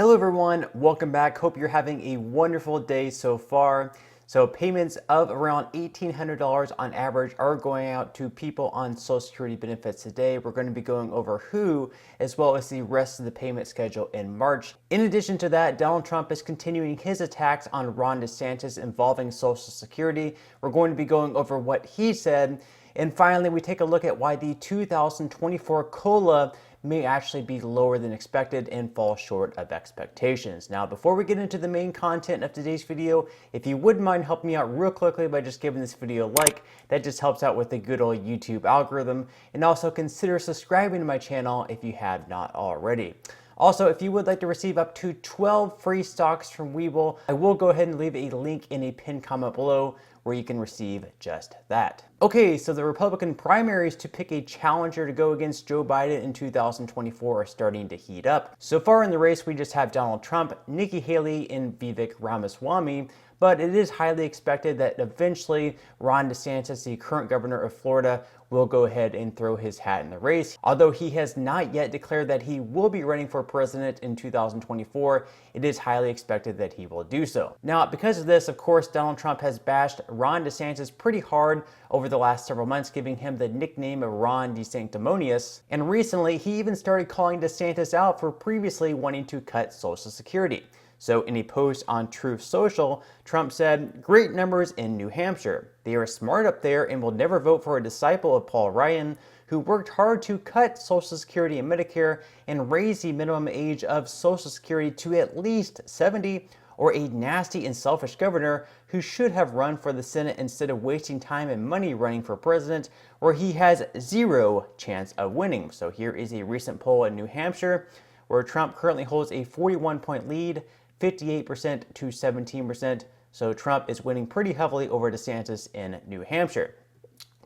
Hello everyone, welcome back. Hope you're having a wonderful day so far. So payments of around $1,800 on average are going out to people on Social Security benefits today. We're going to be going over who, as well as the rest of the payment schedule in March. In addition to that, Donald Trump is continuing his attacks on Ron DeSantis involving Social Security. We're going to be going over what he said. And finally, we take a look at why the 2024 COLA may actually be lower than expected and fall short of expectations. Now, before we get into the main content of today's video, if you wouldn't mind helping me out real quickly by just giving this video a like, that just helps out with the good old YouTube algorithm. And also consider subscribing to my channel if you have not already. Also, if you would like to receive up to 12 free stocks from Webull, I will go ahead and leave a link in a pinned comment below where you can receive just that. Okay, so the Republican primaries to pick a challenger to go against Joe Biden in 2024 are starting to heat up. So far in the race, we just have Donald Trump, Nikki Haley, and Vivek Ramaswamy, but it is highly expected that eventually Ron DeSantis, the current governor of Florida, will go ahead and throw his hat in the race. Although he has not yet declared that he will be running for president in 2024, it is highly expected that he will do so. Now, because of this, of course, Donald Trump has bashed Ron DeSantis pretty hard over the last several months, giving him the nickname of Ron DeSanctimonious. And recently, he even started calling DeSantis out for previously wanting to cut Social Security. So in a post on Truth Social, Trump said, "Great numbers in New Hampshire. They are smart up there and will never vote for a disciple of Paul Ryan, who worked hard to cut Social Security and Medicare and raise the minimum age of Social Security to at least 70, or a nasty and selfish governor who should have run for the Senate instead of wasting time and money running for president, where he has zero chance of winning." So here is a recent poll in New Hampshire, where Trump currently holds a 41-point lead, 58% to 17%. So Trump is winning pretty heavily over DeSantis in New Hampshire.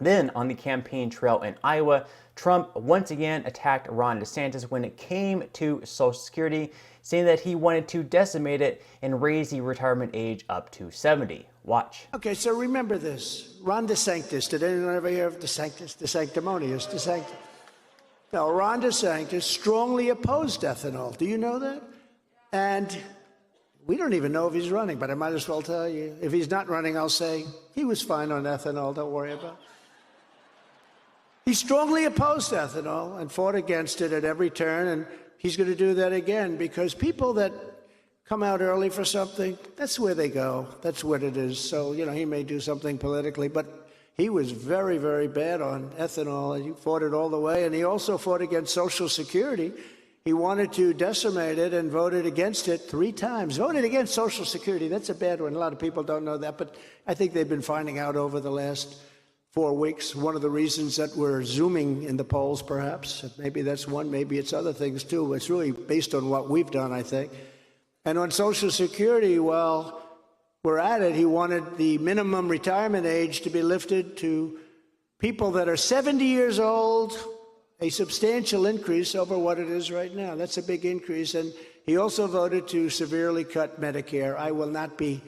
Then on the campaign trail in Iowa, Trump once again attacked Ron DeSantis when it came to Social Security, saying that he wanted to decimate it and raise the retirement age up to 70. Watch. Okay, so remember this. Ron DeSantis. Did anyone ever hear of DeSantis? DeSanctimonious. DeSantis. No, Ron DeSantis strongly opposed ethanol. Do you know that? And we don't even know if he's running, but I might as well tell you. If he's not running, I'll say he was fine on ethanol. Don't worry about it. He strongly opposed ethanol and fought against it at every turn, and he's going to do that again because people that come out early for something, that's where they go. That's what it is. So, he may do something politically, but he was very, very bad on ethanol, and he fought it all the way, and he also fought against Social Security. He wanted to decimate it and voted against it 3 times. Voted against Social Security. That's a bad one. A lot of people don't know that, but I think they've been finding out over the last 4 weeks. One of the reasons that we're zooming in the polls, perhaps. Maybe that's one. Maybe it's other things, too. It's really based on what we've done, I think. And on Social Security, well, we're at it. He wanted the minimum retirement age to be lifted to people that are 70 years old, a substantial increase over what it is right now. That's a big increase. And he also voted to severely cut Medicare. I will not be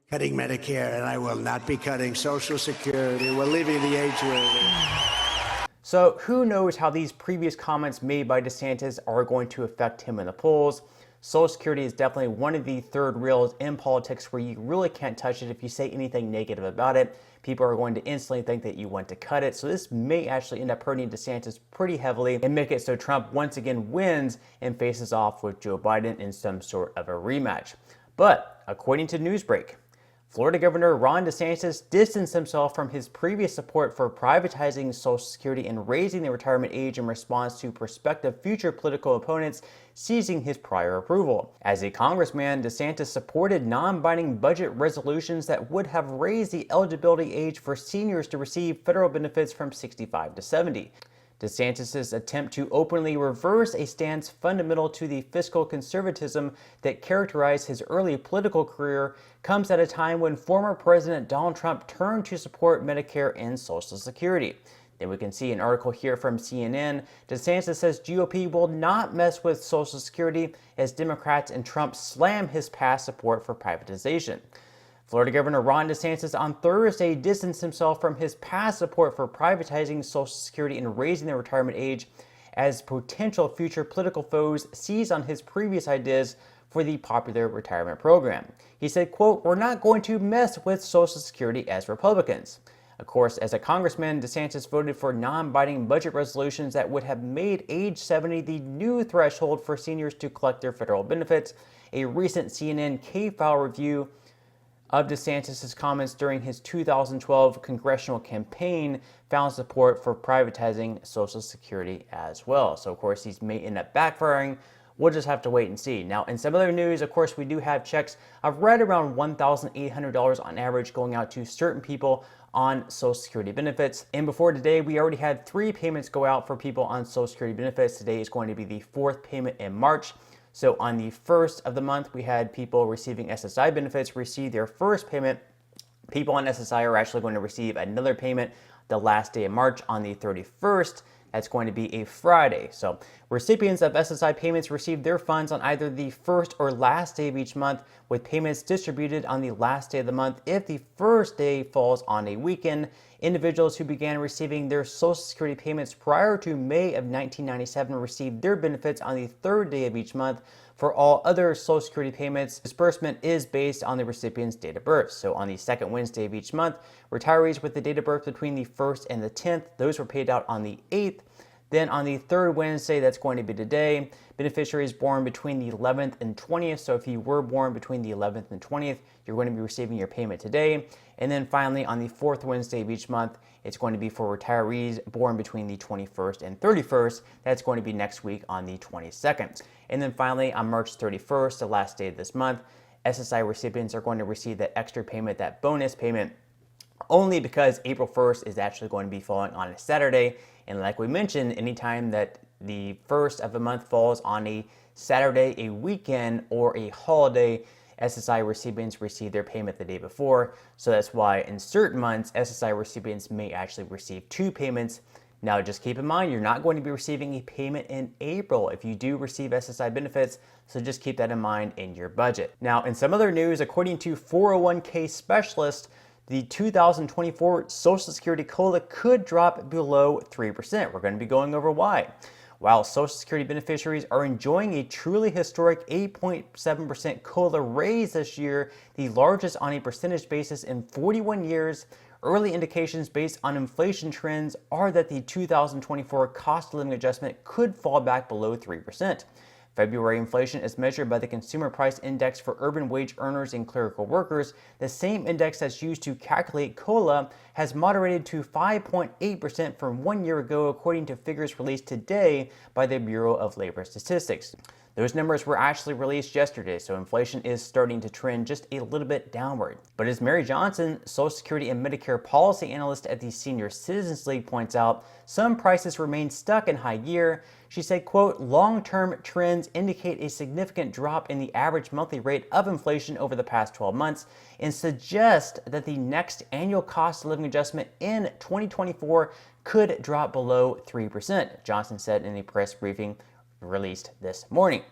cutting Medicare, and I will not be cutting Social Security. We're leaving the age where it is. So who knows how these previous comments made by DeSantis are going to affect him in the polls. Social Security is definitely one of the third rails in politics where you really can't touch it. If you say anything negative about it, people are going to instantly think that you want to cut it. So this may actually end up hurting DeSantis pretty heavily and make it so Trump once again wins and faces off with Joe Biden in some sort of a rematch. But according to Newsbreak, Florida Governor Ron DeSantis distanced himself from his previous support for privatizing Social Security and raising the retirement age in response to prospective future political opponents seizing his prior approval. As a congressman, DeSantis supported non-binding budget resolutions that would have raised the eligibility age for seniors to receive federal benefits from 65 to 70. DeSantis' attempt to openly reverse a stance fundamental to the fiscal conservatism that characterized his early political career comes at a time when former President Donald Trump turned to support Medicare and Social Security. Then we can see an article here from CNN. DeSantis says GOP will not mess with Social Security as Democrats and Trump slam his past support for privatization. Florida Governor Ron DeSantis on Thursday distanced himself from his past support for privatizing Social Security and raising the retirement age as potential future political foes seize on his previous ideas for the popular retirement program. He said, quote, "We're not going to mess with Social Security as Republicans." Of course, as a congressman, DeSantis voted for non-binding budget resolutions that would have made age 70 the new threshold for seniors to collect their federal benefits. A recent CNN K-File review of DeSantis' comments during his 2012 congressional campaign found support for privatizing Social Security as well. So, of course, these may end up backfiring. We'll just have to wait and see. Now, in some other news, of course, we do have checks of right around $1,800 on average going out to certain people on Social Security benefits. And before today, we already had 3 payments go out for people on Social Security benefits. Today is going to be the 4th payment in March. So on the 1st of the month, we had people receiving SSI benefits receive their first payment. People on SSI are actually going to receive another payment the last day of March on the 31st. That's going to be a Friday. So recipients of SSI payments receive their funds on either the first or last day of each month, with payments distributed on the last day of the month if the first day falls on a weekend. Individuals who began receiving their Social Security payments prior to May of 1997 received their benefits on the 3rd day of each month. For all other Social Security payments, disbursement is based on the recipient's date of birth. So on the 2nd Wednesday of each month, retirees with the date of birth between the 1st and the 10th, those were paid out on the 8th. Then on the 3rd Wednesday, that's going to be today, beneficiaries born between the 11th and 20th. So if you were born between the 11th and 20th, you're going to be receiving your payment today. And then finally, on the 4th Wednesday of each month, it's going to be for retirees born between the 21st and 31st. That's going to be next week on the 22nd. And then finally, on March 31st, the last day of this month, SSI recipients are going to receive that extra payment, that bonus payment, only because April 1st is actually going to be falling on a Saturday. And like we mentioned, anytime that the 1st of the month falls on a Saturday, a weekend, or a holiday, SSI recipients receive their payment the day before. So that's why in certain months, SSI recipients may actually receive 2 payments. Now, just keep in mind, you're not going to be receiving a payment in April if you do receive SSI benefits, so just keep that in mind in your budget. Now, in some other news, according to 401k specialists, the 2024 Social Security COLA could drop below 3%. We're going to be going over why. While Social Security beneficiaries are enjoying a truly historic 8.7% COLA raise this year, the largest on a percentage basis in 41 years, early indications based on inflation trends are that the 2024 cost of living adjustment could fall back below 3%. February inflation is measured by the Consumer Price Index for urban wage earners and clerical workers. The same index that's used to calculate COLA has moderated to 5.8% from 1 year ago, according to figures released today by the Bureau of Labor Statistics. Those numbers were actually released yesterday, so inflation is starting to trend just a little bit downward. But as Mary Johnson, Social Security and Medicare policy analyst at the Senior Citizens League, points out, some prices remain stuck in high gear. She said, quote, "Long-term trends indicate a significant drop in the average monthly rate of inflation over the past 12 months and suggest that the next annual cost of living adjustment in 2024 could drop below 3%, Johnson said in a press briefing released this morning.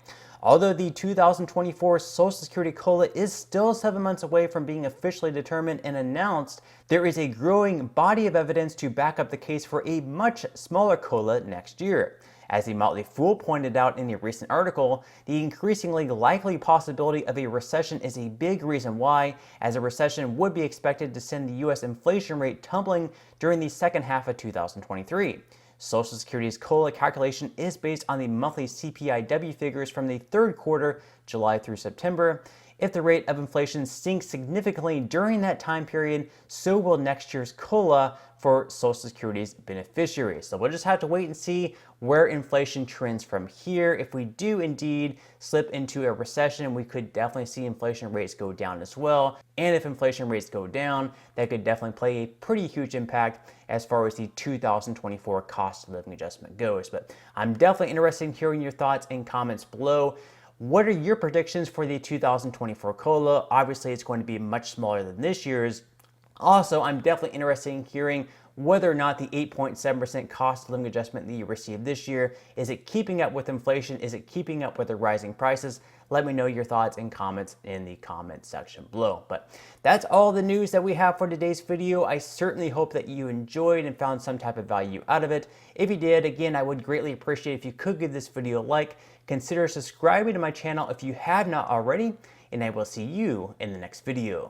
Although the 2024 Social Security COLA is still 7 months away from being officially determined and announced, there is a growing body of evidence to back up the case for a much smaller COLA next year. As the Motley Fool pointed out in a recent article, the increasingly likely possibility of a recession is a big reason why, as a recession would be expected to send the U.S. inflation rate tumbling during the second half of 2023. Social Security's COLA calculation is based on the monthly CPIW figures from the 3rd quarter, July through September. If the rate of inflation sinks significantly during that time period, so will next year's COLA for Social Security's beneficiaries. So we'll just have to wait and see where inflation trends from here. If we do indeed slip into a recession, we could definitely see inflation rates go down as well. And if inflation rates go down, that could definitely play a pretty huge impact as far as the 2024 cost of living adjustment goes. But I'm definitely interested in hearing your thoughts and comments below. What are your predictions for the 2024 COLA? Obviously, it's going to be much smaller than this year's. Also, I'm definitely interested in hearing whether or not the 8.7% cost of living adjustment that you received this year, is it keeping up with inflation? Is it keeping up with the rising prices? Let me know your thoughts and comments in the comment section below. But that's all the news that we have for today's video. I certainly hope that you enjoyed and found some type of value out of it. If you did, again, I would greatly appreciate if you could give this video a like. Consider subscribing to my channel if you have not already, and I will see you in the next video.